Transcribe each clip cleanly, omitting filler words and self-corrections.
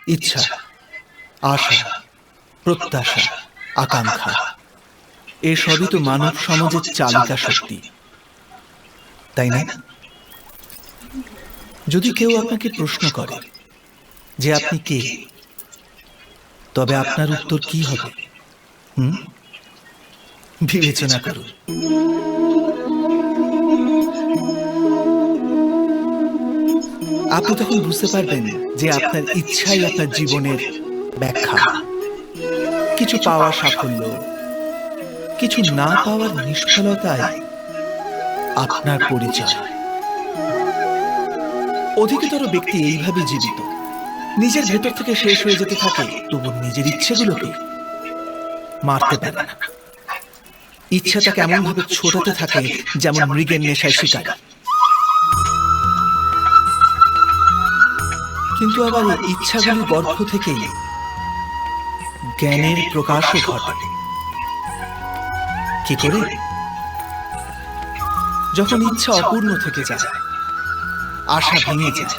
ইচ্ছা, আশা, প্রত্যাশা, আকাঙ্ক্ষা এসবই তো মানব সমাজের চালিকা শক্তি, তাই না? যদি কেউ আপনাকে প্রশ্ন করে যে আপনি কে, তবে আপনার উত্তর কি হবে? বিবেচনা করুন। আপনি তখন বুঝতে পারবেন যে আপনার ইচ্ছাই আপনার জীবনের ব্যাখ্যা। কিছু পাওয়ার সাফল্য, কিছু না পাওয়ার নিষ্ফলতায় আপনার পরিচয়। অধিকতর ব্যক্তি এইভাবে জীবিত, নিজের ভেতর থেকে শেষ হয়ে যেতে থাকে, তবু নিজের ইচ্ছেগুলোকে মারতে পারে না। ইচ্ছাটাকে এমন ভাবে ছোটাতে থাকে যেমন মৃগের নেশায় শিকার। কিন্তু আবার এই ইচ্ছাগুলি গর্ভ থেকেই জ্ঞানের প্রকাশও ঘটে। কি করে? যখন ইচ্ছা অপূর্ণ থেকে যায়, আশা ভেঙে যায়,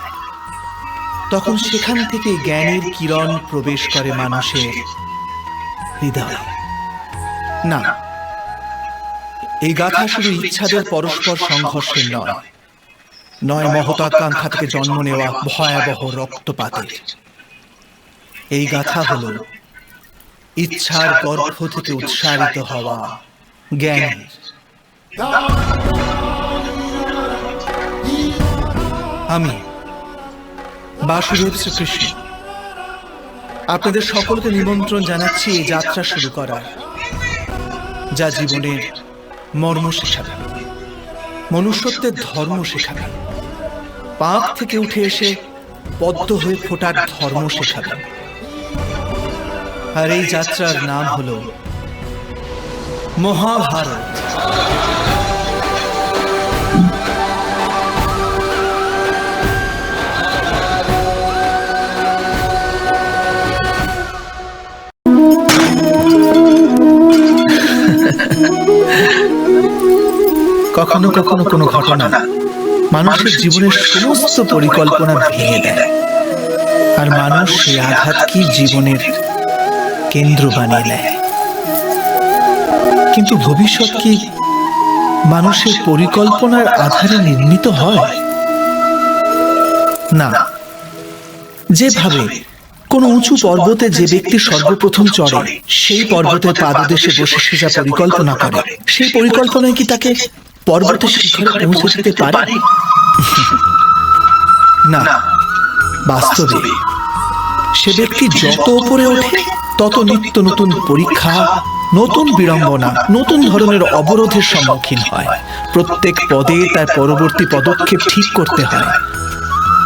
তখন সেখান থেকে জ্ঞানের কিরণ প্রবেশ করে মানুষের হৃদয়ে। না, এই গাথা শুধু ইচ্ছাদের পরস্পর সংঘর্ষের নয়, নয় মহত্ত্বাকাঙ্ক্ষা থেকে জন্ম নেওয়া ভয়াবহ রক্তপাতের। এই গাথা হল ইচ্ছার গর্ভ থেকে উৎসারিত হওয়া জ্ঞান। আমি বাসুদেব শ্রীকৃষ্ণ আপনাদের সকলকে নিমন্ত্রণ জানাচ্ছি এই যাত্রা শুরু করার, যা জীবনের মর্ম শেখাবে, মনুষ্যত্বের ধর্ম শেখাবে, পাপ থেকে উঠে এসে পদ্ম হয়ে ফোটার ধর্ম শেখাবে। আর এই যাত্রার নাম হল মহাভারত। কখনো কখনো কোনো ঘটনা মানুষের জীবনের সমস্ত পরিকল্পনা ভেঙে দেয়, আর মানুষ সেই আঘাতকে জীবনের কেন্দ্র বানিয়ে নেয়। কিন্তু ভবিষ্যৎ কি মানুষের পরিকল্পনার আধারে নির্মিত হয়? না। যেভাবে কোনো উঁচু পর্বতে যে ব্যক্তি সর্বপ্রথম চড়ে, সেই পর্বতের পাদদেশে বসে সে যা পরিকল্পনা করে, সেই পরিকল্পনায় কি তাকে পর্বতের শিখরে পৌঁছে যেতে পারে? না। বাস্তবে সে ব্যক্তি যত উপরে ওঠে, তত নিত্য নতুন পরীক্ষা, নতুন বিড়ম্বনা, নতুন ধরনের অবরোধের সম্মুখীন হয়। প্রত্যেক পদে তার পরবর্তী পদক্ষেপ ঠিক করতে হয়,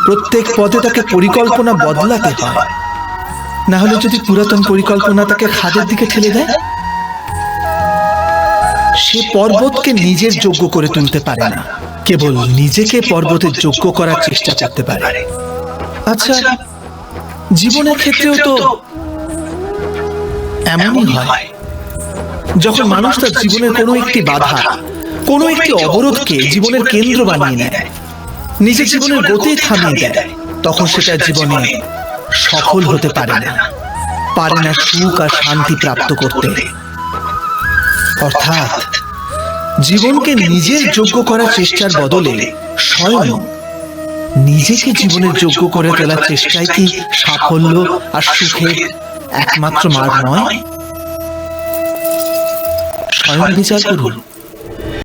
প্রত্যেক পদে তাকে পরিকল্পনা বদলাতে হয়। না হলে যদি পুরাতন পরিকল্পনা তাকে খাদের দিকে ঠেলে দেয়, সে পর্বতকে নিজের যোগ্য করে তুলতে পারে না, কেবল নিজেকে পর্বতের যোগ্য করার চেষ্টা করতে পারে। আচ্ছা, জীবনের ক্ষেত্রেও তো এমনই হয়। যখন মানুষ তার জীবনের কোনো একটি বাধা, কোনো একটি অবরোধকে জীবনের কেন্দ্র বানিয়ে নেয়, নিজের জীবনের গতি থামিয়ে দেয়, তখন সেটা জীবনে সফল হতে পারে না, পারে না সুখ আর শান্তি প্রাপ্ত করতে। অর্থাৎ জীবনকে নিজের যোগ্য করার চেষ্টার বদলে স্বয়ং নিজেকে জীবনের যোগ্য করে তোলার চেষ্টাই কি সাফল্য আর সুখের একমাত্র মার্গ নয়? স্বয়ং বিচার করুন।